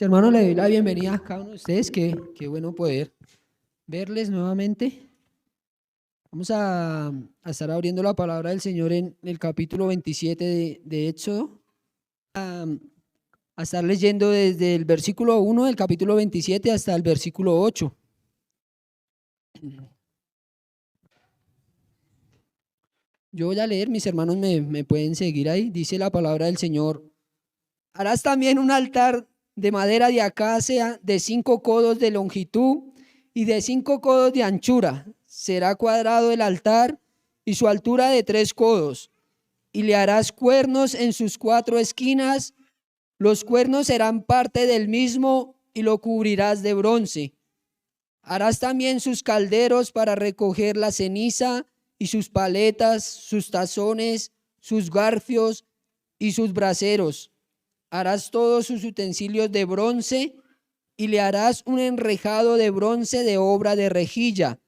Hermano, le doy la bienvenida a cada uno de ustedes. Qué bueno poder verles nuevamente. Vamos a estar abriendo la palabra del Señor en el capítulo 27 de Éxodo. A estar leyendo desde el versículo 1 del capítulo 27 hasta el versículo 8. Yo voy a leer, mis hermanos me pueden seguir ahí. Dice la palabra del Señor: harás también un altar de madera de acacia de 5 codos de longitud y de 5 codos de anchura. Será cuadrado el altar y su altura de 3 codos. Y le harás cuernos en sus 4 esquinas. Los cuernos serán parte del mismo y lo cubrirás de bronce. Harás también sus calderos para recoger la ceniza y sus paletas, sus tazones, sus garfios y sus braseros. Harás todos sus utensilios de bronce y le harás un enrejado de bronce de obra de rejilla.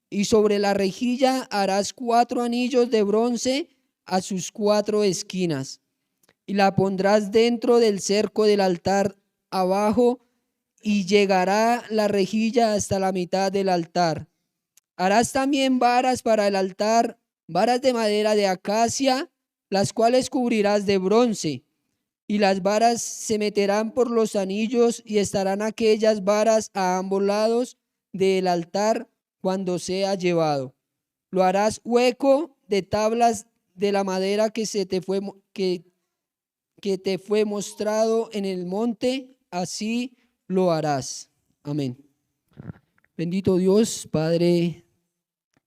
Y sobre la rejilla harás 4 anillos de bronce a sus 4 esquinas. Y la pondrás dentro del cerco del altar abajo, y llegará la rejilla hasta la mitad del altar. Harás también varas para el altar, varas de madera de acacia, las cuales cubrirás de bronce. Y las varas se meterán por los anillos, y estarán aquellas varas a ambos lados del altar cuando sea llevado. Lo harás hueco de tablas de la madera que te fue mostrado en el monte, así lo harás. Amén. Bendito Dios, Padre,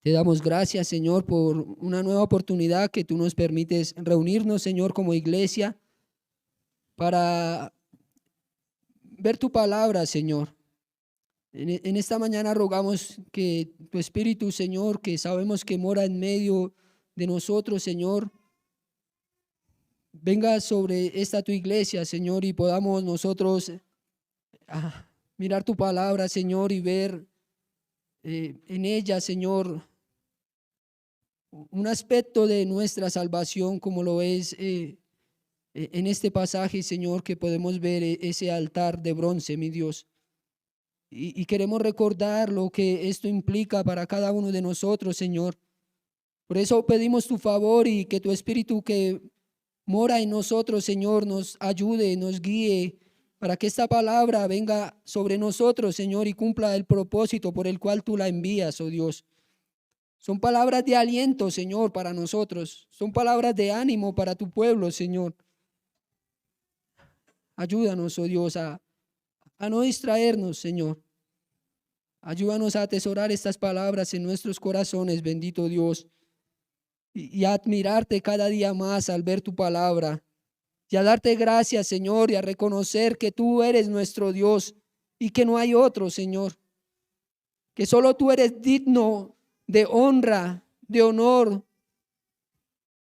te damos gracias, Señor, por una nueva oportunidad que tú nos permites reunirnos, Señor, como iglesia, para ver tu palabra, Señor. En esta mañana rogamos que tu Espíritu, Señor, que sabemos que mora en medio de nosotros, Señor, venga sobre esta tu iglesia, Señor, y podamos nosotros mirar tu palabra, Señor, y ver en ella, Señor, un aspecto de nuestra salvación, como lo es en este pasaje, Señor, que podemos ver ese altar de bronce, mi Dios. Y queremos recordar lo que esto implica para cada uno de nosotros, Señor. Por eso pedimos tu favor y que tu Espíritu que mora en nosotros, Señor, nos ayude, nos guíe, para que esta palabra venga sobre nosotros, Señor, y cumpla el propósito por el cual tú la envías, oh Dios. Son palabras de aliento, Señor, para nosotros. Son palabras de ánimo para tu pueblo, Señor. Ayúdanos, oh Dios, a no distraernos, Señor. Ayúdanos a atesorar estas palabras en nuestros corazones, bendito Dios, y a admirarte cada día más al ver tu palabra, y a darte gracias, Señor, y a reconocer que tú eres nuestro Dios y que no hay otro, Señor, que solo tú eres digno de honra, de honor,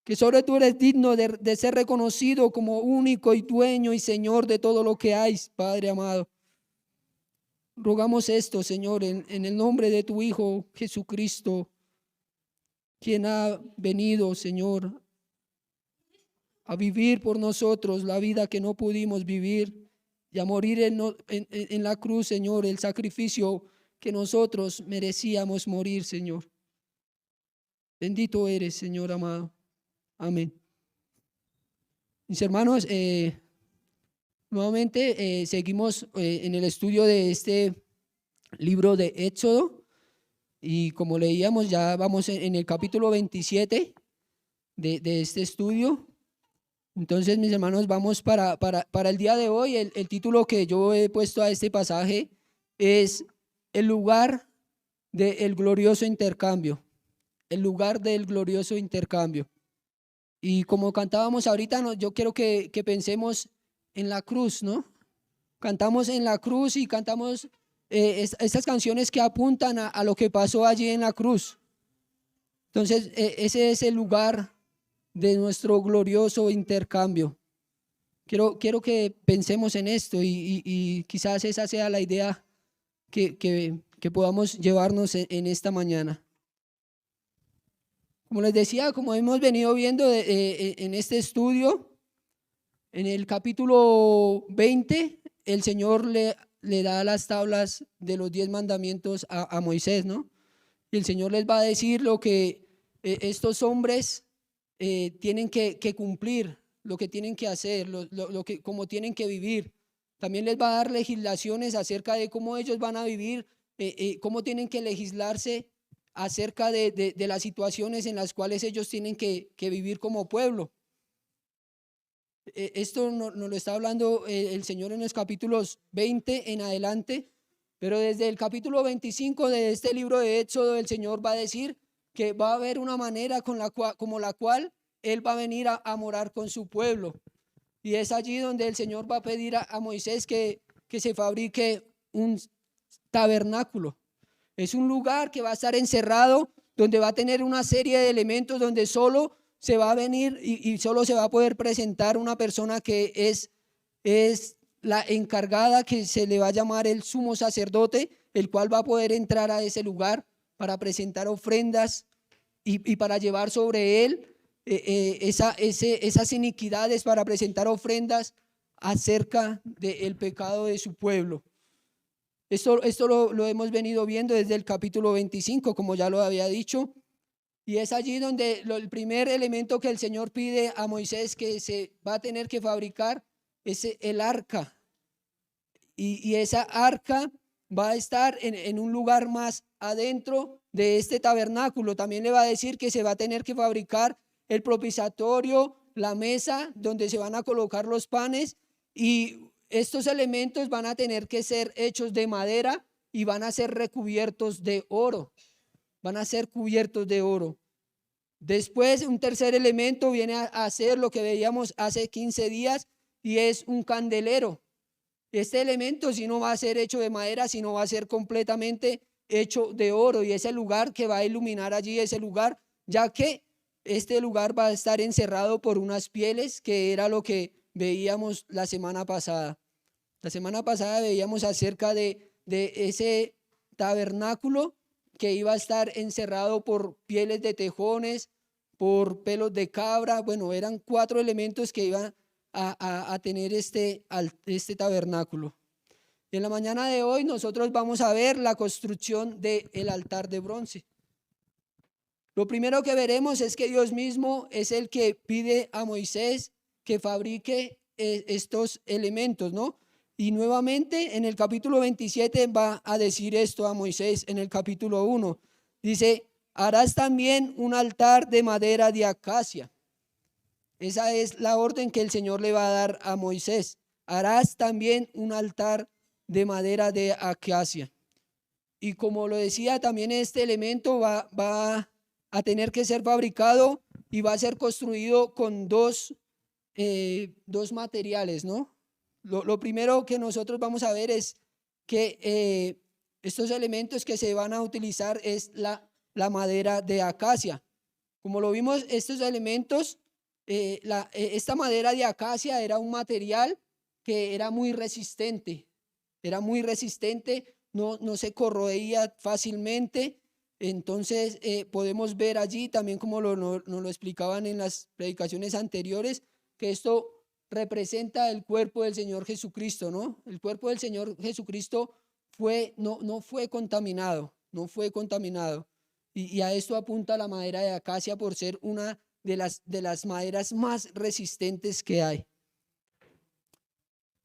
que solo tú eres digno de ser reconocido como único y dueño y Señor de todo lo que hay, Padre amado. Rogamos esto, Señor, en el nombre de tu Hijo Jesucristo, quien ha venido, Señor, a vivir por nosotros la vida que no pudimos vivir y a morir en la cruz, Señor, el sacrificio que nosotros merecíamos morir, Señor. Bendito eres, Señor amado. Amén. Mis hermanos, nuevamente seguimos en el estudio de este libro de Éxodo, y como leíamos, ya vamos en el capítulo 27 de este estudio. Entonces, mis hermanos, vamos para el día de hoy. El título que yo he puesto a este pasaje es el lugar del glorioso intercambio. El lugar del glorioso intercambio. Y como cantábamos ahorita, yo quiero que pensemos en la cruz, ¿no? Cantamos en la cruz y cantamos estas canciones que apuntan a lo que pasó allí en la cruz. Entonces, ese es el lugar de nuestro glorioso intercambio. Quiero que pensemos en esto y quizás esa sea la idea que podamos llevarnos en esta mañana. Como les decía, como hemos venido viendo en este estudio, en el capítulo 20 el Señor le da las tablas de los 10 mandamientos a Moisés, ¿no? Y el Señor les va a decir lo que estos hombres tienen que cumplir, lo que tienen que hacer, cómo tienen que vivir. También les va a dar legislaciones acerca de cómo ellos van a vivir, cómo tienen que legislarse acerca de las situaciones en las cuales ellos tienen que vivir como pueblo. Esto nos lo está hablando el Señor en los capítulos 20 en adelante, pero desde el capítulo 25 de este libro de Éxodo, el Señor va a decir que va a haber una manera como la cual Él va a venir a morar con su pueblo. Y es allí donde el Señor va a pedir a Moisés que se fabrique un tabernáculo. Es un lugar que va a estar encerrado, donde va a tener una serie de elementos, donde solo se va a venir y solo se va a poder presentar una persona que es la encargada, que se le va a llamar el sumo sacerdote, el cual va a poder entrar a ese lugar para presentar ofrendas y para llevar sobre él esas iniquidades, para presentar ofrendas acerca del pecado de su pueblo. Esto lo hemos venido viendo desde el capítulo 25, como ya lo había dicho, y es allí donde el primer elemento que el Señor pide a Moisés que se va a tener que fabricar es el arca. Y esa arca va a estar en un lugar más adentro de este tabernáculo. También le va a decir que se va a tener que fabricar el propiciatorio, la mesa donde se van a colocar los panes, y estos elementos van a tener que ser hechos de madera y van a ser recubiertos de oro. Van a ser cubiertos de oro. Después, un tercer elemento viene a ser lo que veíamos hace 15 días, y es un candelero. Este elemento si no va a ser hecho de madera, sino va a ser completamente hecho de oro, y es el lugar que va a iluminar allí ese lugar, ya que este lugar va a estar encerrado por unas pieles, que era lo que veíamos la semana pasada. La semana pasada veíamos acerca de ese tabernáculo que iba a estar encerrado por pieles de tejones, por pelos de cabra. Bueno, eran 4 elementos que iban a tener este tabernáculo. Y en la mañana de hoy nosotros vamos a ver la construcción del altar de bronce. Lo primero que veremos es que Dios mismo es el que pide a Moisés que fabrique estos elementos, ¿no? Y nuevamente en el capítulo 27 va a decir esto a Moisés en el capítulo 1. Dice, harás también un altar de madera de acacia. Esa es la orden que el Señor le va a dar a Moisés. Harás también un altar de madera de acacia. Y como lo decía, también este elemento va a tener que ser fabricado y va a ser construido con dos materiales, ¿no? Lo primero que nosotros vamos a ver es que estos elementos que se van a utilizar es la madera de acacia. Como lo vimos, estos elementos, esta madera de acacia era un material que era muy resistente, no se corroía fácilmente. Entonces podemos ver allí también, como nos lo explicaban en las predicaciones anteriores, que esto representa el cuerpo del Señor Jesucristo, ¿no? El cuerpo del Señor Jesucristo no fue contaminado, y a esto apunta la madera de acacia por ser una de las maderas más resistentes que hay.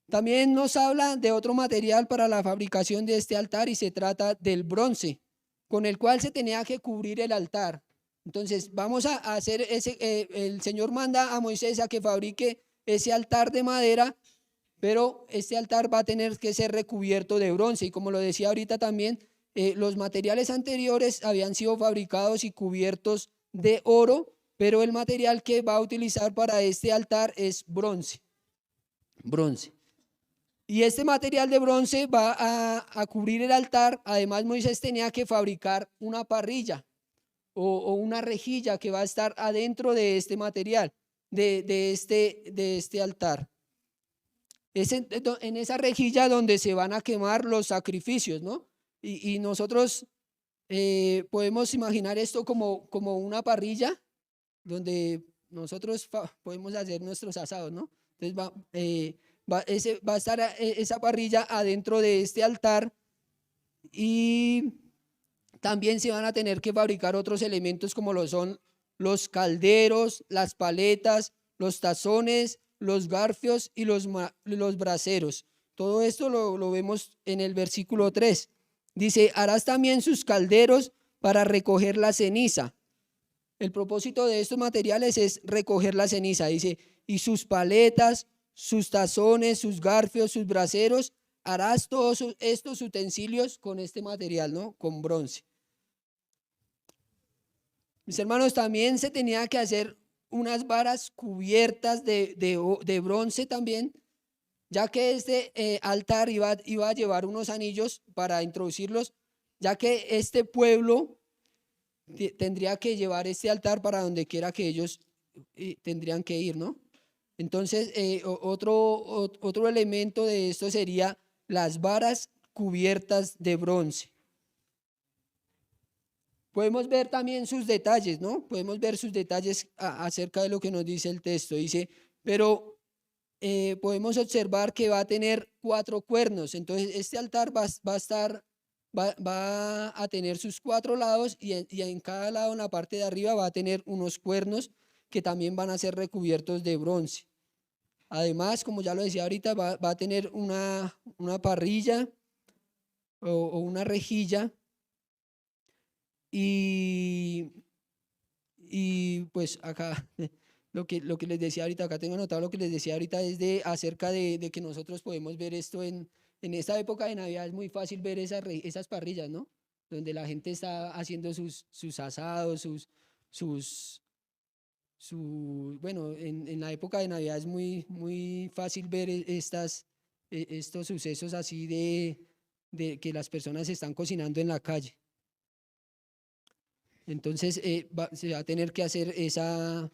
También nos habla de otro material para la fabricación de este altar, y se trata del bronce, con el cual se tenía que cubrir el altar. Entonces vamos a hacer el Señor manda a Moisés a que fabrique ese altar de madera, pero este altar va a tener que ser recubierto de bronce. Y como lo decía ahorita también, los materiales anteriores habían sido fabricados y cubiertos de oro, pero el material que va a utilizar para este altar es bronce. Y este material de bronce va a cubrir el altar. Además, Moisés tenía que fabricar una parrilla o una rejilla que va a estar adentro de este material, de este altar. Es en esa rejilla donde se van a quemar los sacrificios, ¿no? Y nosotros podemos imaginar esto como una parrilla donde nosotros podemos hacer nuestros asados, ¿no? Entonces va a estar esa parrilla adentro de este altar, y también se van a tener que fabricar otros elementos como lo son los calderos, las paletas, los tazones, los garfios y los braseros. Todo esto lo vemos en el versículo 3. Dice, harás también sus calderos para recoger la ceniza. El propósito de estos materiales es recoger la ceniza. Dice, y sus paletas, sus tazones, sus garfios, sus braseros, harás todos estos utensilios con este material, ¿no? Con bronce. Mis hermanos, también se tenía que hacer unas varas cubiertas de bronce también, ya que este altar iba a llevar unos anillos para introducirlos, ya que este pueblo tendría que llevar este altar para donde quiera que ellos tendrían que ir, ¿no? Entonces, otro elemento de esto sería las varas cubiertas de bronce. Podemos ver también sus detalles, ¿no? Podemos ver sus detalles acerca de lo que nos dice el texto. Dice, pero podemos observar que va a tener 4 cuernos. Entonces, este altar va a tener sus 4 lados, y en cada lado, en la parte de arriba, va a tener unos cuernos que también van a ser recubiertos de bronce. Además, como ya lo decía ahorita, va a tener una parrilla o una rejilla, y pues acá lo que les decía ahorita, acá tengo anotado lo que les decía ahorita, es acerca de que nosotros podemos ver esto en esta época de Navidad. Es muy fácil ver esas parrillas, ¿no? Donde la gente está haciendo sus asados, bueno, en la época de Navidad es muy fácil ver estos sucesos así de que las personas están cocinando en la calle. Entonces se va a tener que hacer ese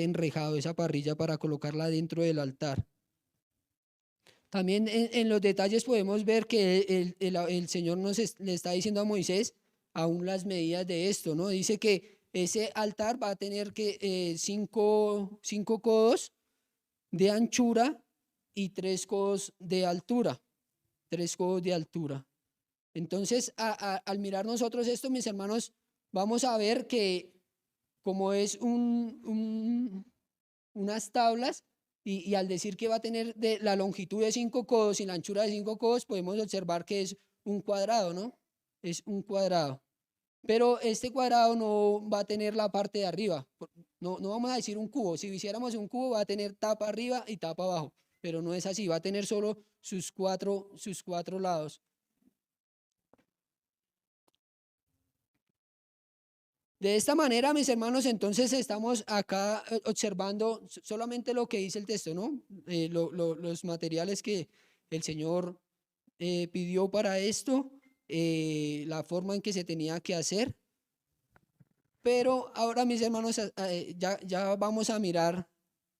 enrejado, esa parrilla, para colocarla dentro del altar. También en los detalles podemos ver que el Señor le está diciendo a Moisés aún las medidas de esto, ¿no? Dice que ese altar va a tener que 5 codos de anchura y 3 codos de altura. 3 codos de altura. Entonces, al mirar nosotros esto, mis hermanos, vamos a ver que como es unas tablas, y al decir que va a tener la longitud de 5 codos y la anchura de 5 codos, podemos observar que es un cuadrado, ¿no? Es un cuadrado. Pero este cuadrado no va a tener la parte de arriba. No vamos a decir un cubo. Si hiciéramos un cubo, va a tener tapa arriba y tapa abajo. Pero no es así, va a tener solo sus cuatro lados. De esta manera, mis hermanos, entonces estamos acá observando solamente lo que dice el texto, ¿no? Los materiales que el Señor pidió para esto, la forma en que se tenía que hacer. Pero ahora, mis hermanos, ya vamos a mirar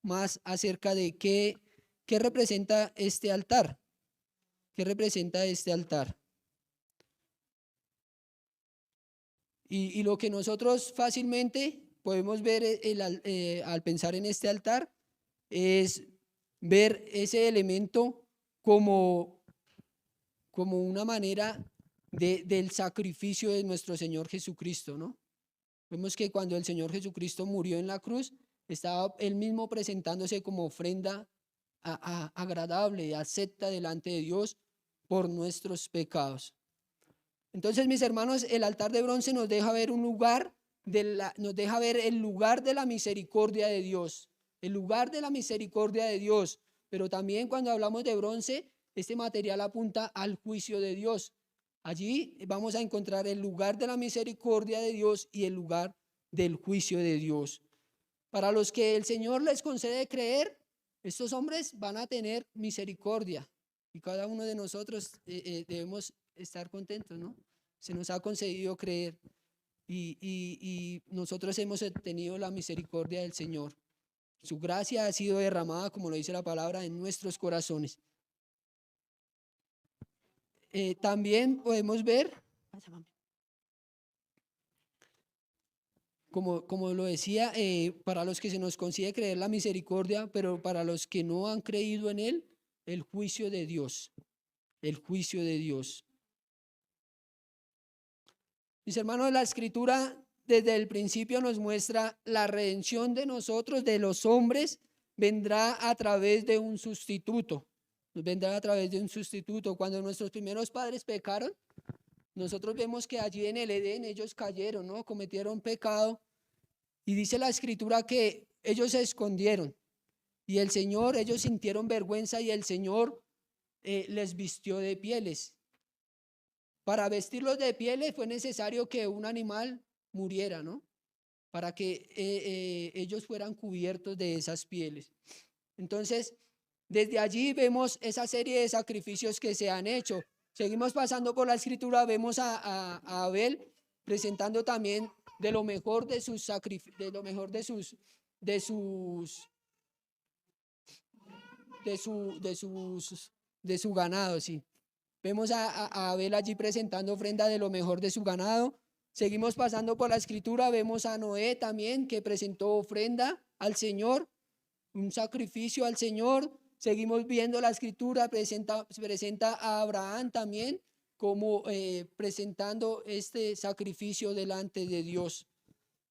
más acerca de qué representa este altar. ¿Qué representa este altar? Y lo que nosotros fácilmente podemos ver al pensar en este altar es ver ese elemento como una manera del sacrificio de nuestro Señor Jesucristo, ¿no? Vemos que cuando el Señor Jesucristo murió en la cruz, estaba Él mismo presentándose como ofrenda agradable y acepta delante de Dios por nuestros pecados. Entonces, mis hermanos, el altar de bronce nos deja ver nos deja ver el lugar de la misericordia de Dios, el lugar de la misericordia de Dios. Pero también, cuando hablamos de bronce, este material apunta al juicio de Dios. Allí vamos a encontrar el lugar de la misericordia de Dios y el lugar del juicio de Dios. Para los que el Señor les concede creer, estos hombres van a tener misericordia, y cada uno de nosotros debemos estar contentos, ¿no? Se nos ha concedido creer, y nosotros hemos tenido la misericordia del Señor. Su gracia ha sido derramada, como lo dice la palabra, en nuestros corazones. También podemos ver como lo decía, para los que se nos concede creer la misericordia, pero para los que no han creído en Él, el juicio de Dios, el juicio de Dios. Mis hermanos, la Escritura desde el principio nos muestra la redención de nosotros, de los hombres, vendrá a través de un sustituto, vendrá a través de un sustituto. Cuando nuestros primeros padres pecaron, nosotros vemos que allí en el Edén ellos cayeron, ¿no? Cometieron pecado. Y dice la Escritura que ellos se escondieron y el Señor, ellos sintieron vergüenza y el Señor les vistió de pieles. Para vestirlos de pieles fue necesario que un animal muriera, ¿no? Para que ellos fueran cubiertos de esas pieles. Entonces, desde allí vemos esa serie de sacrificios que se han hecho. Seguimos pasando por la Escritura, vemos a Abel presentando también de lo mejor de sus sacrificios, de lo mejor de su ganado, sí. Vemos a Abel allí presentando ofrenda de lo mejor de su ganado. Seguimos pasando por la Escritura, vemos a Noé también que presentó ofrenda al Señor, un sacrificio al Señor. Seguimos viendo la Escritura, presenta a Abraham también como presentando este sacrificio delante de Dios.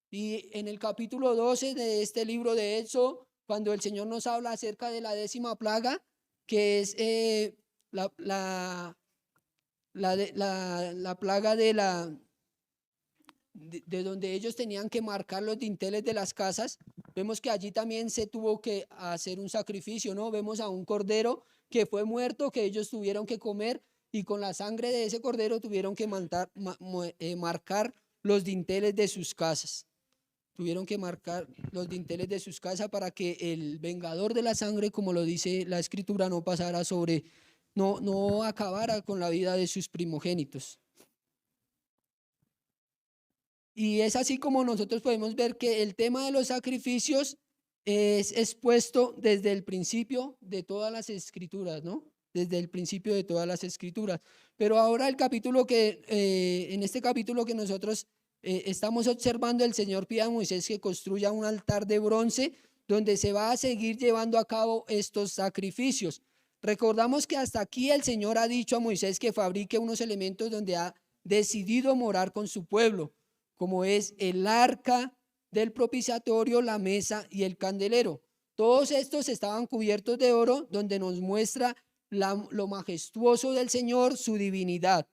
Y en el capítulo 12 de este libro de Éxodo, cuando el Señor nos habla acerca de la 10ª plaga, que es la plaga de donde ellos tenían que marcar los dinteles de las casas, vemos que allí también se tuvo que hacer un sacrificio, ¿no? Vemos a un cordero que fue muerto, que ellos tuvieron que comer, y con la sangre de ese cordero tuvieron que marcar los dinteles de sus casas. Tuvieron que marcar los dinteles de sus casas para que el vengador de la sangre, como lo dice la Escritura, no pasara sobre, no acabara con la vida de sus primogénitos. Y es así como nosotros podemos ver que el tema de los sacrificios es expuesto desde el principio de todas las Escrituras, ¿no? Desde el principio de todas las Escrituras. Pero ahora el capítulo en este capítulo que nosotros estamos observando, el Señor pide a Moisés que construya un altar de bronce donde se va a seguir llevando a cabo estos sacrificios. Recordamos que hasta aquí el Señor ha dicho a Moisés que fabrique unos elementos donde ha decidido morar con su pueblo, como es el arca del propiciatorio, la mesa y el candelero. Todos estos estaban cubiertos de oro, donde nos muestra lo majestuoso del Señor, su divinidad.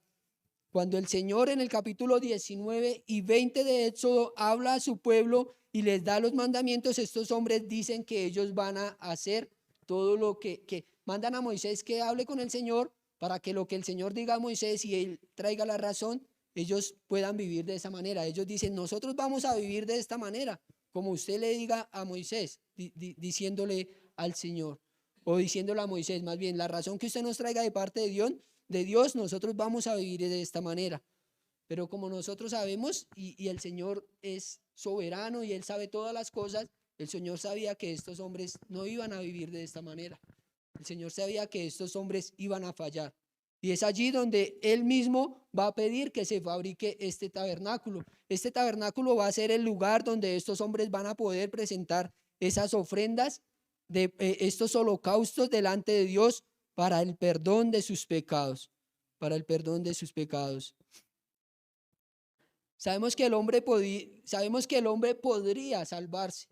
Cuando el Señor en el capítulo 19 y 20 de Éxodo habla a su pueblo y les da los mandamientos, estos hombres dicen que ellos van a hacer todo lo que mandan a Moisés que hable con el Señor, para que lo que el Señor diga a Moisés y él traiga la razón, ellos puedan vivir de esa manera. Ellos dicen, nosotros vamos a vivir de esta manera, como usted le diga a Moisés, diciéndole al Señor, o diciéndole a Moisés, más bien, la razón que usted nos traiga de parte de Dios, nosotros vamos a vivir de esta manera. Pero como nosotros sabemos, y el Señor es soberano y Él sabe todas las cosas, el Señor sabía que estos hombres no iban a vivir de esta manera. El Señor sabía que estos hombres iban a fallar. Y es allí donde Él mismo va a pedir que se fabrique este tabernáculo. Este tabernáculo va a ser el lugar donde estos hombres van a poder presentar esas ofrendas de estos holocaustos delante de Dios para el perdón de sus pecados, para el perdón de sus pecados. Sabemos que el hombre podría salvarse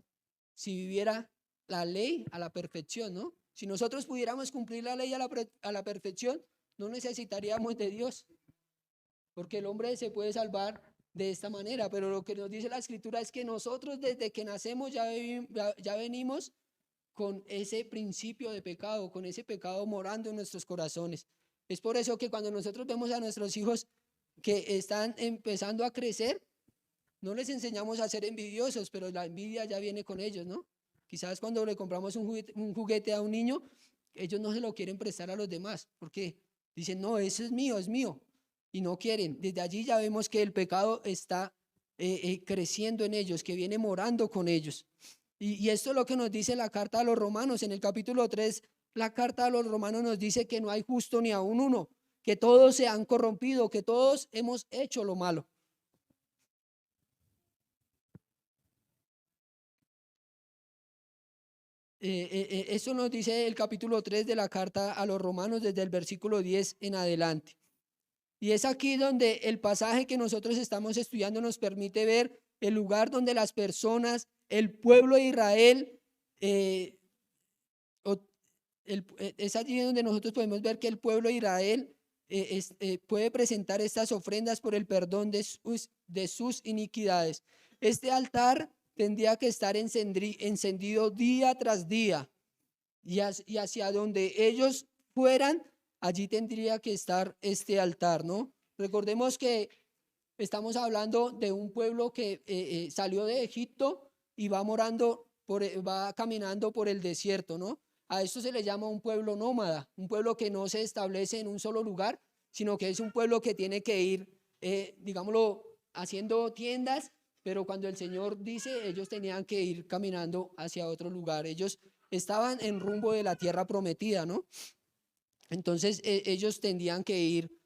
si viviera la ley a la perfección, ¿no? Si nosotros pudiéramos cumplir la ley a la perfección, no necesitaríamos de Dios, porque el hombre se puede salvar de esta manera. Pero lo que nos dice la Escritura es que nosotros desde que nacemos ya venimos con ese principio de pecado, con ese pecado morando en nuestros corazones. Es por eso que cuando nosotros vemos a nuestros hijos que están empezando a crecer, no les enseñamos a ser envidiosos, pero la envidia ya viene con ellos, ¿no? Quizás cuando le compramos un juguete a un niño, ellos no se lo quieren prestar a los demás, porque dicen, no, eso es mío, y no quieren. Desde allí ya vemos que el pecado está creciendo en ellos, que viene morando con ellos. Y esto es lo que nos dice la carta a los romanos. En el capítulo 3, la carta a los romanos nos dice que no hay justo ni aun uno, que todos se han corrompido, que todos hemos hecho lo malo. Eso nos dice el capítulo 3 de la carta a los romanos desde el versículo 10 en adelante. Y es aquí donde el pasaje que nosotros estamos estudiando nos permite ver el lugar donde las personas, el pueblo de Israel, eh, es allí donde nosotros podemos ver que el pueblo de Israel puede presentar estas ofrendas por el perdón de sus iniquidades. Este altar tendría que estar encendido día tras día y hacia donde ellos fueran, allí tendría que estar este altar, ¿no? Recordemos que estamos hablando de un pueblo que salió de Egipto y va caminando por el desierto, ¿no? A esto se le llama un pueblo nómada, un pueblo que no se establece en un solo lugar, sino que es un pueblo que tiene que ir, digámoslo, haciendo tiendas, pero cuando el Señor dice, ellos tenían que ir caminando hacia otro lugar. Ellos estaban en rumbo de la tierra prometida, ¿no? Entonces ellos tendrían que ir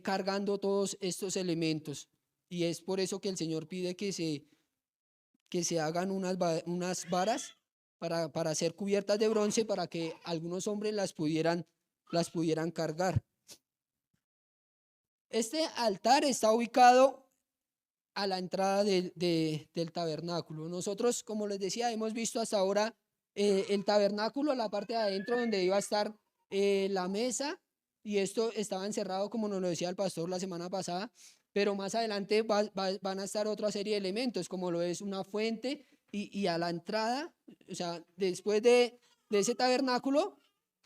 cargando todos estos elementos. Y es por eso que el Señor pide que se hagan unas varas para ser cubiertas de bronce para que algunos hombres las pudieran cargar. Este altar está ubicado a la entrada del tabernáculo. Nosotros, como les decía, hemos visto hasta ahora el tabernáculo, la parte de adentro donde iba a estar la mesa, y esto estaba encerrado, como nos lo decía el pastor la semana pasada, pero más adelante van a estar otra serie de elementos, como lo es una fuente, y a la entrada, o sea, después de ese tabernáculo,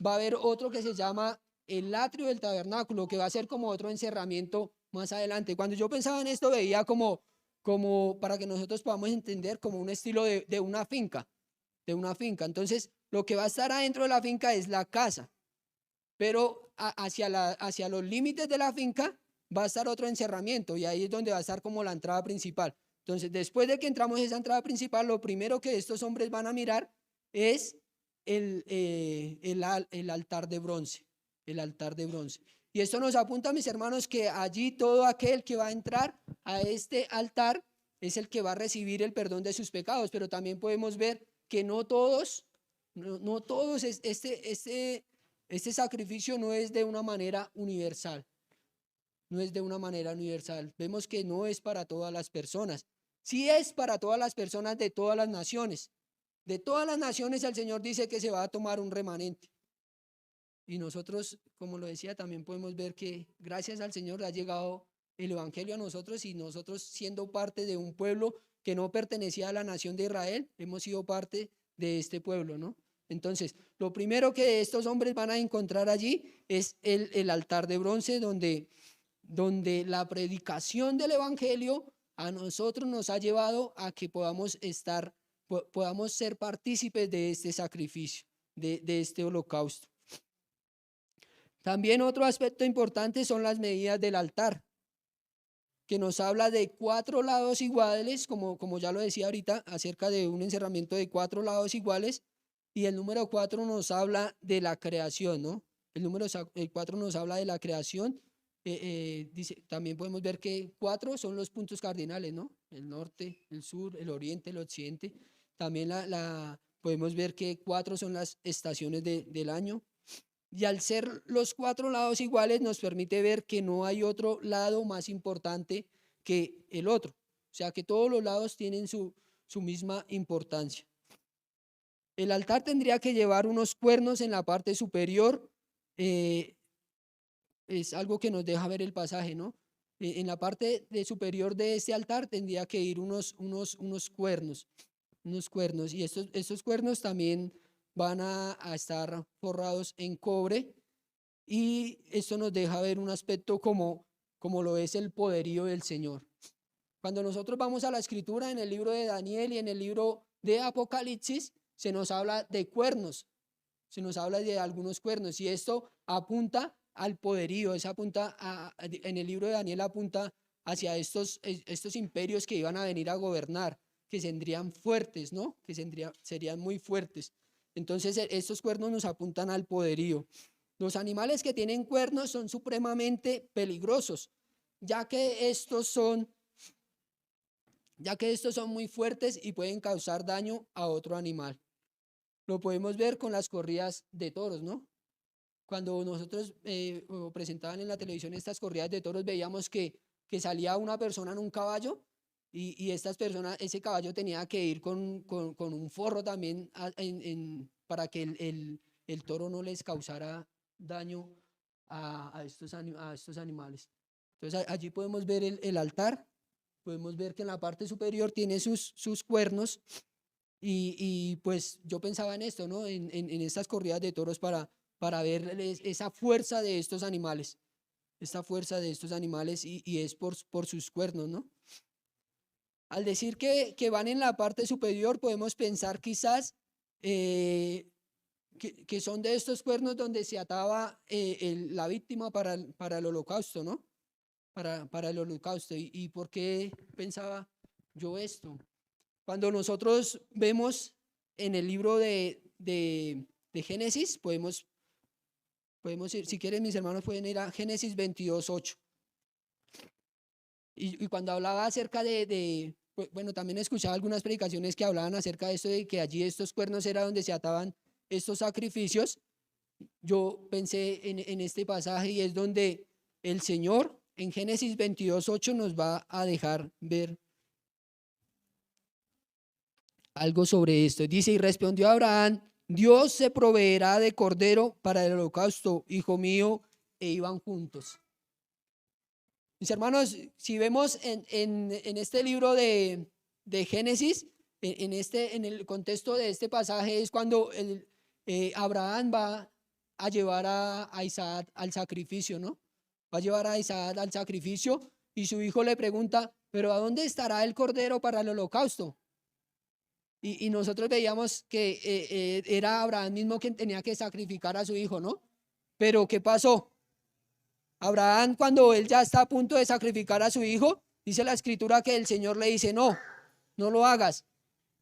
va a haber otro que se llama el atrio del tabernáculo, que va a ser como otro encerramiento más adelante. Cuando yo pensaba en esto, veía como para que nosotros podamos entender, como un estilo de una finca, de una finca. Entonces, lo que va a estar adentro de la finca es la casa, pero hacia los límites de la finca va a estar otro encerramiento, y ahí es donde va a estar como la entrada principal. Entonces, después de que entramos a esa entrada principal, lo primero que estos hombres van a mirar es el altar de bronce, el altar de bronce. Y esto nos apunta, mis hermanos, que allí todo aquel que va a entrar a este altar es el que va a recibir el perdón de sus pecados, pero también podemos ver que no todos, este sacrificio no es de una manera universal, no es de una manera universal. Vemos que no es para todas las personas. Sí es para todas las personas de todas las naciones. De todas las naciones el Señor dice que se va a tomar un remanente. Y nosotros, como lo decía, también podemos ver que gracias al Señor ha llegado el Evangelio a nosotros, y nosotros, siendo parte de un pueblo que no pertenecía a la nación de Israel, hemos sido parte de este pueblo, ¿no? Entonces, lo primero que estos hombres van a encontrar allí es el altar de bronce, donde la predicación del Evangelio a nosotros nos ha llevado a que podamos ser partícipes de este sacrificio, de este holocausto. También otro aspecto importante son las medidas del altar, que nos habla de 4 lados iguales, como ya lo decía ahorita, acerca de un encerramiento de 4 lados iguales, y el número 4 nos habla de la creación, ¿no? El 4 nos habla de la creación. Dice, también podemos ver que 4 son los puntos cardinales, ¿no? El norte, el sur, el oriente, el occidente. También podemos ver que 4 son las estaciones del año. Y al ser los 4 lados iguales, nos permite ver que no hay otro lado más importante que el otro. O sea, que todos los lados tienen su misma importancia. El altar tendría que llevar unos cuernos en la parte superior. Es algo que nos deja ver el pasaje, ¿no? En la parte superior de este altar tendría que ir unos cuernos. Y estos cuernos también van a estar forrados en cobre, y esto nos deja ver un aspecto como lo es el poderío del Señor. Cuando nosotros vamos a la escritura, en el libro de Daniel y en el libro de Apocalipsis, se nos habla de cuernos, se nos habla de algunos cuernos, y esto apunta al poderío. En el libro de Daniel apunta hacia estos imperios que iban a venir a gobernar, que serían fuertes, ¿no? Serían muy fuertes. Entonces, estos cuernos nos apuntan al poderío. Los animales que tienen cuernos son supremamente peligrosos, ya que estos son muy fuertes y pueden causar daño a otro animal. Lo podemos ver con las corridas de toros, ¿no? Cuando nosotros o presentaban en la televisión estas corridas de toros, veíamos que salía una persona en un caballo y estas personas, ese caballo tenía que ir con un forro también para que el toro no les causara daño a estos animales. Entonces allí podemos ver el altar, podemos ver que en la parte superior tiene sus cuernos y pues yo pensaba en esto, ¿no? En estas corridas de toros para ver esa fuerza de estos animales, esta fuerza de estos animales y es por sus cuernos, ¿no? Al decir que van en la parte superior, podemos pensar quizás que son de estos cuernos donde se ataba la víctima para el holocausto, ¿no? Para el holocausto. ¿Y por qué pensaba yo esto? Cuando nosotros vemos en el libro de Génesis, podemos ir, si quieren mis hermanos pueden ir a Génesis 22:8. Y cuando hablaba acerca bueno, también escuchaba algunas predicaciones que hablaban acerca de esto, de que allí estos cuernos era donde se ataban estos sacrificios. Yo pensé en este pasaje y es donde el Señor en Génesis 22:8 nos va a dejar ver algo sobre esto. Dice, y respondió Abraham, Dios se proveerá de cordero para el holocausto, hijo mío, e iban juntos. Mis hermanos, si vemos en este libro de Génesis, en el contexto de este pasaje es cuando Abraham va a llevar a Isaac al sacrificio, ¿no? Va a llevar a Isaac al sacrificio y su hijo le pregunta, pero ¿a dónde estará el cordero para el holocausto? Y nosotros veíamos que era Abraham mismo quien tenía que sacrificar a su hijo, ¿no? Pero ¿qué pasó? Abraham, cuando él ya está a punto de sacrificar a su hijo, dice la escritura que el Señor le dice, no lo hagas.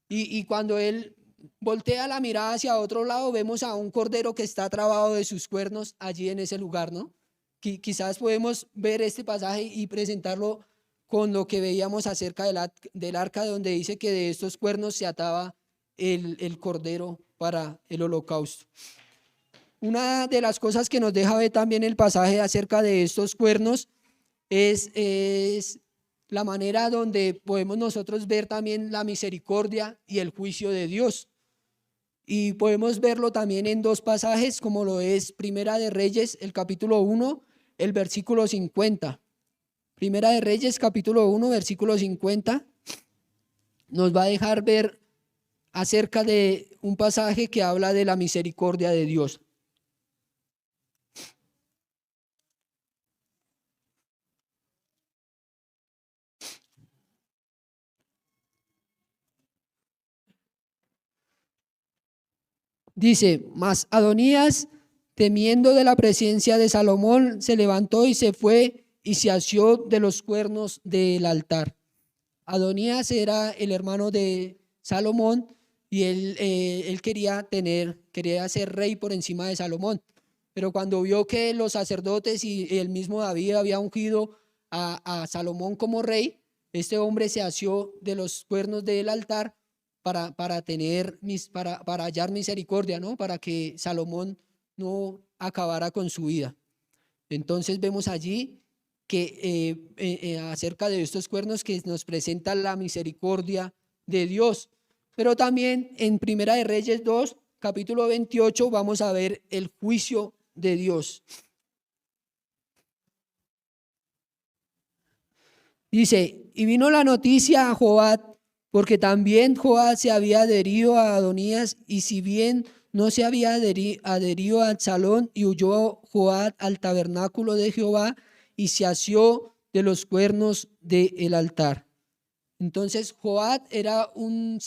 Y cuando él voltea la mirada hacia otro lado, vemos a un cordero que está trabado de sus cuernos allí en ese lugar, ¿no? Quizás podemos ver este pasaje y presentarlo con lo que veíamos acerca del arca, donde dice que de estos cuernos se ataba el cordero para el holocausto. Una de las cosas que nos deja ver también el pasaje acerca de estos cuernos es la manera donde podemos nosotros ver también la misericordia y el juicio de Dios. Y podemos verlo también en dos pasajes, como lo es Primera de Reyes, el capítulo 1, el versículo 50. Primera de Reyes, capítulo 1, versículo 50, nos va a dejar ver acerca de un pasaje que habla de la misericordia de Dios. Dice, mas Adonías, temiendo de la presencia de Salomón, se levantó y se fue y se asió de los cuernos del altar. Adonías era el hermano de Salomón y él quería ser rey por encima de Salomón. Pero cuando vio que los sacerdotes y el mismo David había ungido a Salomón como rey, este hombre se asió de los cuernos del altar para hallar misericordia, ¿no? Para que Salomón no acabara con su vida. Entonces vemos allí que acerca de estos cuernos que nos presenta la misericordia de Dios. Pero también en Primera de Reyes 2, capítulo 28, vamos a ver el juicio de Dios. Dice, y vino la noticia a Joab, porque también Joab se había adherido a Adonías, y si bien no se había adherido al salón, y huyó Joab al tabernáculo de Jehová, y se asió de los cuernos del altar. Entonces Joab era un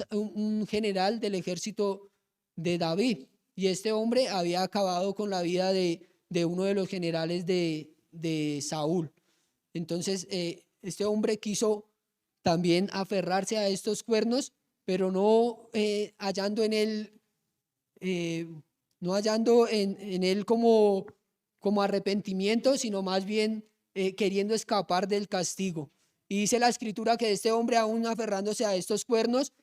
general del ejército de David, y este hombre había acabado con la vida de uno de los generales de Saúl. Entonces este hombre quiso también aferrarse a estos cuernos, pero no hallando en él como arrepentimiento, sino más bien queriendo escapar del castigo. Y dice la escritura que este hombre, aún aferrándose a estos cuernos,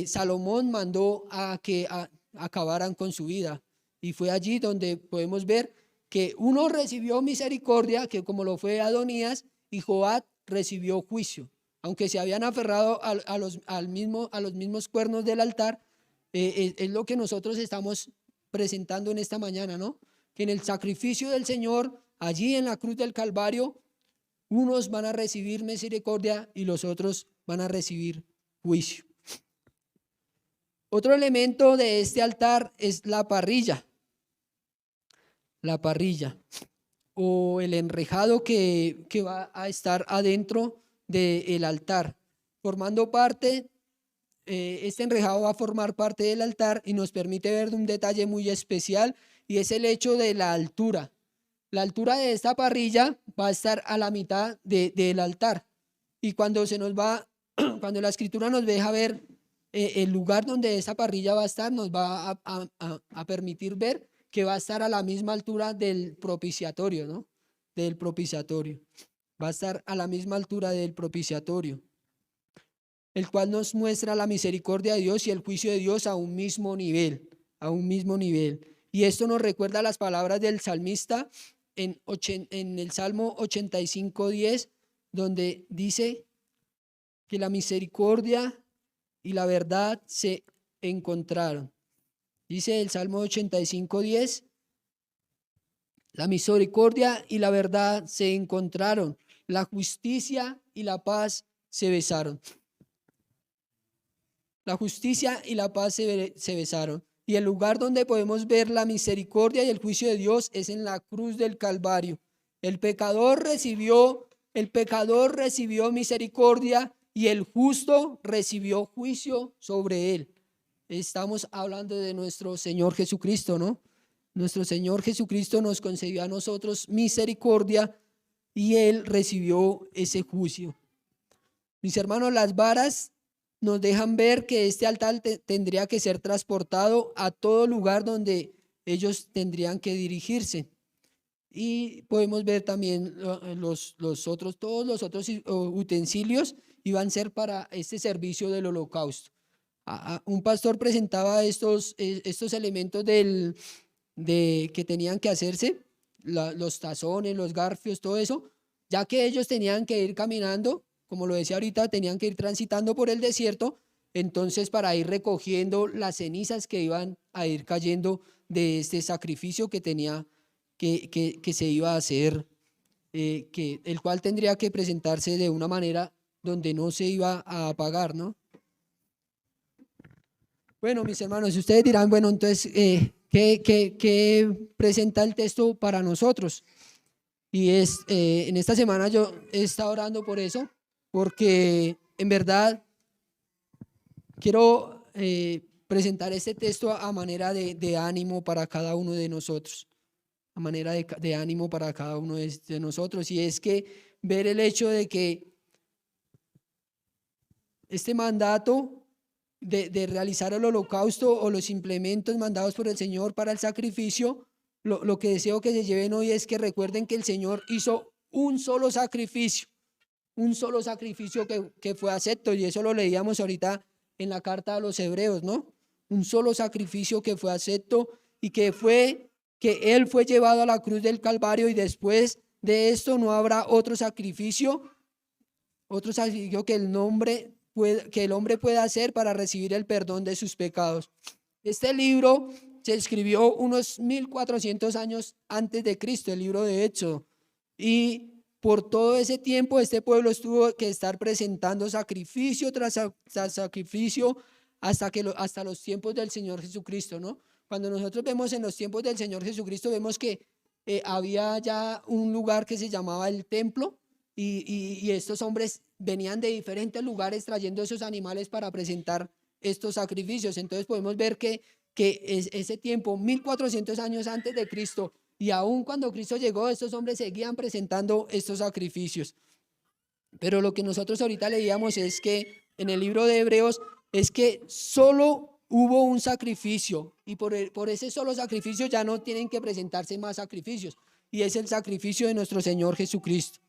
Salomón mandó a que acabaran con su vida. Y fue allí donde podemos ver que uno recibió misericordia, que como lo fue Adonías, y Joab recibió juicio. Aunque se habían aferrado a los mismos cuernos del altar, es lo que nosotros estamos presentando en esta mañana, ¿no? Que en el sacrificio del Señor, allí en la cruz del Calvario, unos van a recibir misericordia y los otros van a recibir juicio. Otro elemento de este altar es la parrilla. La parrilla o el enrejado que va a estar adentro del altar, formando parte, este enrejado va a formar parte del altar y nos permite ver un detalle muy especial, y es el hecho de la altura. La altura de esta parrilla va a estar a la mitad del altar, y cuando cuando la escritura nos deja ver el lugar donde esa parrilla va a estar, nos va a permitir ver que va a estar a la misma altura del propiciatorio, ¿no? Del propiciatorio. Va a estar a la misma altura del propiciatorio, el cual nos muestra la misericordia de Dios y el juicio de Dios a un mismo nivel, a un mismo nivel. Y esto nos recuerda las palabras del salmista en el Salmo 85:10, donde dice que la misericordia y la verdad se encontraron. Dice el Salmo 85:10, la misericordia y la verdad se encontraron, la justicia y la paz se besaron. La justicia y la paz se besaron. Y el lugar donde podemos ver la misericordia y el juicio de Dios es en la cruz del Calvario. El pecador recibió misericordia y el justo recibió juicio sobre él. Estamos hablando de nuestro Señor Jesucristo, ¿no? Nuestro Señor Jesucristo nos concedió a nosotros misericordia y Él recibió ese juicio. Mis hermanos, las varas nos dejan ver que este altar tendría que ser transportado a todo lugar donde ellos tendrían que dirigirse. Y podemos ver también todos los otros utensilios iban a ser para este servicio del holocausto. Un pastor presentaba estos elementos que tenían que hacerse, los tazones, los garfios, todo eso, ya que ellos tenían que ir caminando, como lo decía ahorita, tenían que ir transitando por el desierto, entonces para ir recogiendo las cenizas que iban a ir cayendo de este sacrificio que tenía que se iba a hacer, el cual tendría que presentarse de una manera donde no se iba a apagar, ¿no? Bueno, mis hermanos, ustedes dirán, bueno, entonces, ¿qué presenta el texto para nosotros? Y en esta semana yo he estado orando por eso, porque en verdad quiero presentar este texto a manera de ánimo para cada uno de nosotros, a manera de ánimo para cada uno de nosotros, y es que ver el hecho de que este mandato de realizar el holocausto o los implementos mandados por el Señor para el sacrificio, lo que deseo que se lleven hoy es que recuerden que el Señor hizo un solo sacrificio que fue acepto, y eso lo leíamos ahorita en la carta a los Hebreos, ¿no? Un solo sacrificio que fue acepto y que Él fue llevado a la cruz del Calvario, y después de esto no habrá otro sacrificio que el hombre pueda hacer para recibir el perdón de sus pecados. Este libro se escribió unos 1400 años antes de Cristo, el libro de Éxodo, y por todo ese tiempo este pueblo tuvo que estar presentando sacrificio tras sacrificio hasta los tiempos del Señor Jesucristo, ¿no? Cuando nosotros vemos en los tiempos del Señor Jesucristo, vemos que había ya un lugar que se llamaba el templo, y estos hombres venían de diferentes lugares trayendo esos animales para presentar estos sacrificios. Entonces podemos ver que ese tiempo, 1400 años antes de Cristo, y aún cuando Cristo llegó, estos hombres seguían presentando estos sacrificios. Pero lo que nosotros ahorita leíamos es que en el libro de Hebreos es que solo hubo un sacrificio, y por ese solo sacrificio ya no tienen que presentarse más sacrificios, y es el sacrificio de nuestro Señor Jesucristo.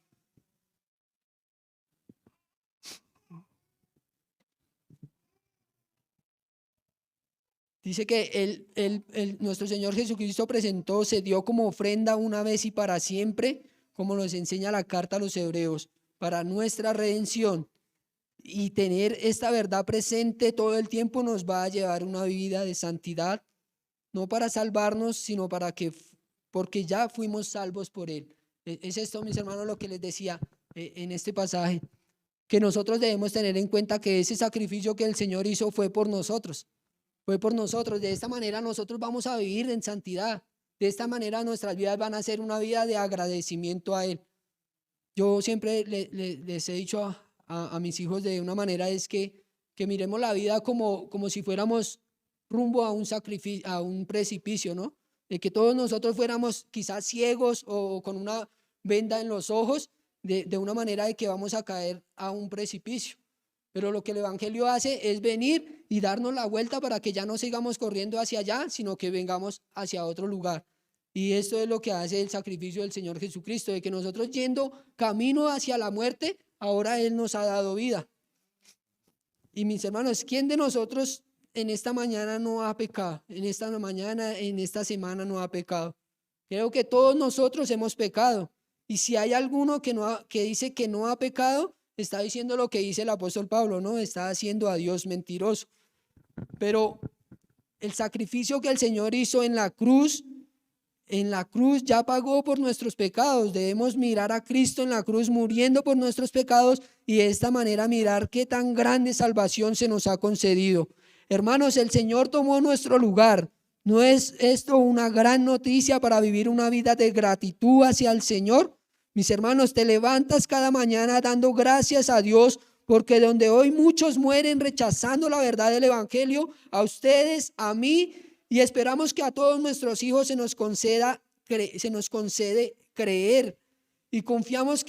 Dice que nuestro Señor Jesucristo se dio como ofrenda una vez y para siempre, como nos enseña la carta a los Hebreos, para nuestra redención. Y tener esta verdad presente todo el tiempo nos va a llevar una vida de santidad, no para salvarnos, sino porque ya fuimos salvos por Él. Es esto, mis hermanos, lo que les decía en este pasaje, que nosotros debemos tener en cuenta que ese sacrificio que el Señor hizo fue por nosotros. Fue por nosotros. De esta manera nosotros vamos a vivir en santidad. De esta manera nuestras vidas van a ser una vida de agradecimiento a Él. Yo siempre les he dicho a mis hijos de una manera es que miremos la vida como si fuéramos rumbo a un sacrificio, a un precipicio, ¿no? De que todos nosotros fuéramos quizás ciegos o con una venda en los ojos, de una manera de que vamos a caer a un precipicio. Pero lo que el Evangelio hace es venir y darnos la vuelta para que ya no sigamos corriendo hacia allá, sino que vengamos hacia otro lugar. Y esto es lo que hace el sacrificio del Señor Jesucristo, de que nosotros yendo camino hacia la muerte, ahora Él nos ha dado vida. Y mis hermanos, ¿quién de nosotros en esta mañana no ha pecado? En esta mañana, en esta semana no ha pecado. Creo que todos nosotros hemos pecado. Y si hay alguno que dice que no ha pecado, está diciendo lo que dice el apóstol Pablo, ¿no? Está haciendo a Dios mentiroso. Pero el sacrificio que el Señor hizo en la cruz ya pagó por nuestros pecados. Debemos mirar a Cristo en la cruz muriendo por nuestros pecados y de esta manera mirar qué tan grande salvación se nos ha concedido. Hermanos, el Señor tomó nuestro lugar. ¿No es esto una gran noticia para vivir una vida de gratitud hacia el Señor? Mis hermanos, te levantas cada mañana dando gracias a Dios porque donde hoy muchos mueren rechazando la verdad del Evangelio, a ustedes, a mí, y esperamos que a todos nuestros hijos se nos concede creer y confiamos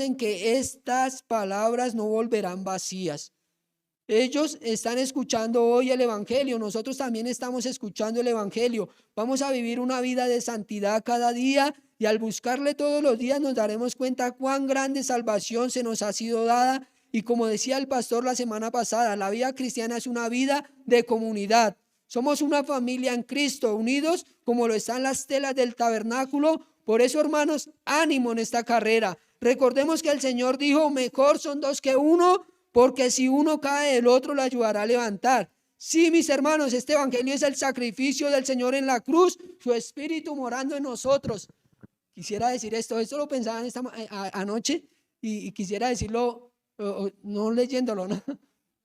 en que estas palabras no volverán vacías. Ellos están escuchando hoy el Evangelio, nosotros también estamos escuchando el Evangelio. Vamos a vivir una vida de santidad cada día y al buscarle todos los días nos daremos cuenta cuán grande salvación se nos ha sido dada. Y como decía el pastor la semana pasada, la vida cristiana es una vida de comunidad. Somos una familia en Cristo, unidos como lo están las telas del tabernáculo. Por eso, hermanos, ánimo en esta carrera. Recordemos que el Señor dijo, mejor son dos que uno, porque si uno cae, el otro lo ayudará a levantar. Sí, mis hermanos, este evangelio es el sacrificio del Señor en la cruz, su espíritu morando en nosotros. Quisiera decir esto lo pensaba anoche y quisiera decirlo no leyéndolo, ¿no?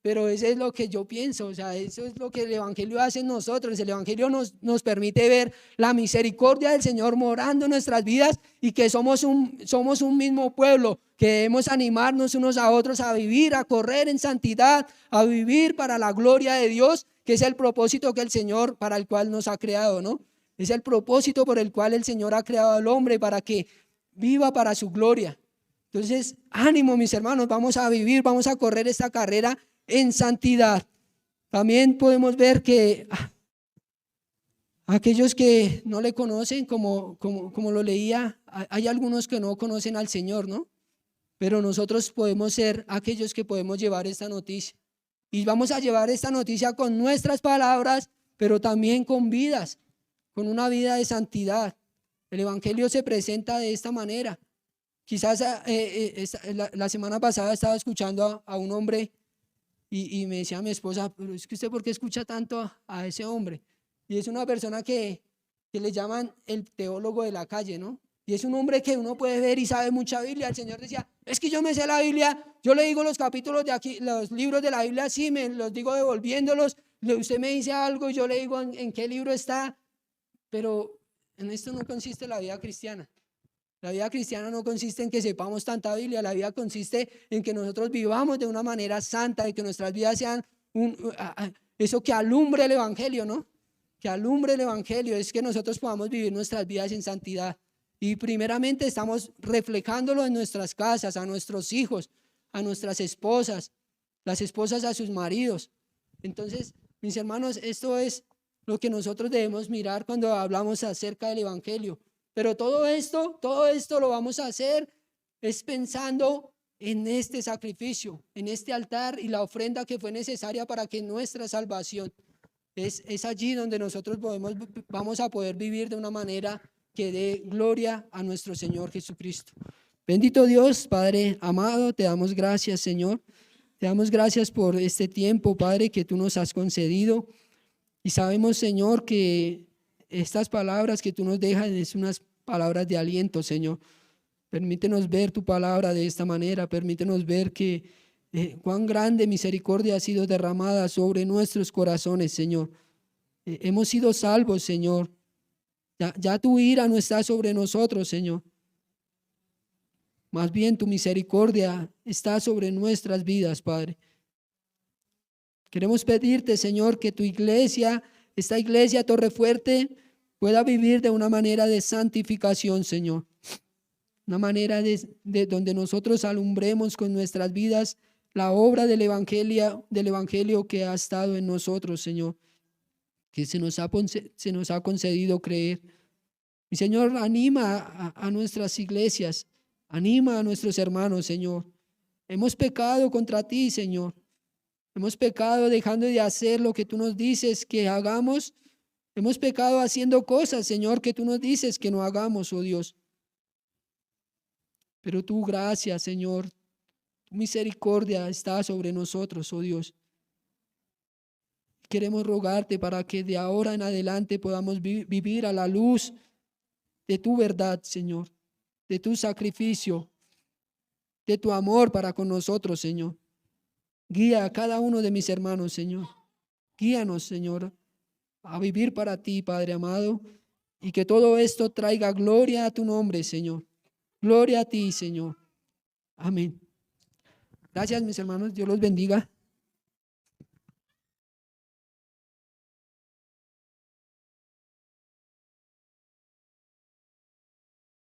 Pero eso es lo que yo pienso, o sea, eso es lo que el evangelio hace en nosotros. El evangelio nos permite ver la misericordia del Señor morando en nuestras vidas y que somos un mismo pueblo, que debemos animarnos unos a otros a vivir, a correr en santidad, a vivir para la gloria de Dios, que es el propósito que el Señor para el cual nos ha creado, ¿no? Es el propósito por el cual el Señor ha creado al hombre, para que viva para su gloria. Entonces, ánimo, mis hermanos, vamos a vivir, vamos a correr esta carrera en santidad. También podemos ver que aquellos que no le conocen, como lo leía, hay algunos que no conocen al Señor, ¿no? Pero nosotros podemos ser aquellos que podemos llevar esta noticia. Y vamos a llevar esta noticia con nuestras palabras, pero también con vidas, con una vida de santidad. El evangelio se presenta de esta manera. Quizás la semana pasada estaba escuchando a un hombre y me decía a mi esposa, pero es que usted ¿por qué escucha tanto a ese hombre? Y es una persona que le llaman el teólogo de la calle, ¿no? Y es un hombre que uno puede ver y sabe mucha Biblia. El Señor decía, es que yo me sé la Biblia, yo le digo los capítulos de aquí, los libros de la Biblia, así me los digo devolviéndolos. Usted me dice algo y yo le digo en qué libro está. Pero en esto no consiste la vida cristiana. La vida cristiana no consiste en que sepamos tanta Biblia, la vida consiste en que nosotros vivamos de una manera santa y que nuestras vidas sean eso que alumbre el evangelio, ¿no? Que alumbre el evangelio, es que nosotros podamos vivir nuestras vidas en santidad. Y primeramente estamos reflejándolo en nuestras casas, a nuestros hijos, a nuestras esposas, las esposas a sus maridos. Entonces, mis hermanos, esto es lo que nosotros debemos mirar cuando hablamos acerca del evangelio. Pero todo esto lo vamos a hacer es pensando en este sacrificio, en este altar y la ofrenda que fue necesaria para que nuestra salvación es allí donde nosotros vamos a poder vivir de una manera que dé gloria a nuestro Señor Jesucristo. Bendito Dios, Padre amado, te damos gracias, Señor. Te damos gracias por este tiempo, Padre, que tú nos has concedido. Y sabemos, Señor, que estas palabras que tú nos dejas es unas palabras de aliento, Señor. Permítenos ver tu palabra de esta manera. Permítenos ver que cuán grande misericordia ha sido derramada sobre nuestros corazones, Señor. Hemos sido salvos, Señor. Ya tu ira no está sobre nosotros, Señor. Más bien tu misericordia está sobre nuestras vidas, Padre. Queremos pedirte, Señor, que tu iglesia, esta iglesia Torrefuerte, pueda vivir de una manera de santificación, Señor. Una manera de donde nosotros alumbremos con nuestras vidas la obra del evangelio que ha estado en nosotros, Señor, que se nos ha concedido creer. Y Señor, anima a nuestras iglesias, anima a nuestros hermanos, Señor. Hemos pecado contra ti, Señor. Hemos pecado dejando de hacer lo que tú nos dices que hagamos. Hemos pecado haciendo cosas, Señor, que tú nos dices que no hagamos, oh Dios. Pero tu gracia, Señor, tu misericordia está sobre nosotros, oh Dios. Queremos rogarte para que de ahora en adelante podamos vivir a la luz de tu verdad, Señor, de tu sacrificio, de tu amor para con nosotros, Señor. Guía a cada uno de mis hermanos, Señor. Guíanos, Señor, a vivir para ti, Padre amado, y que todo esto traiga gloria a tu nombre, Señor. Gloria a ti, Señor. Amén. Gracias, mis hermanos. Dios los bendiga.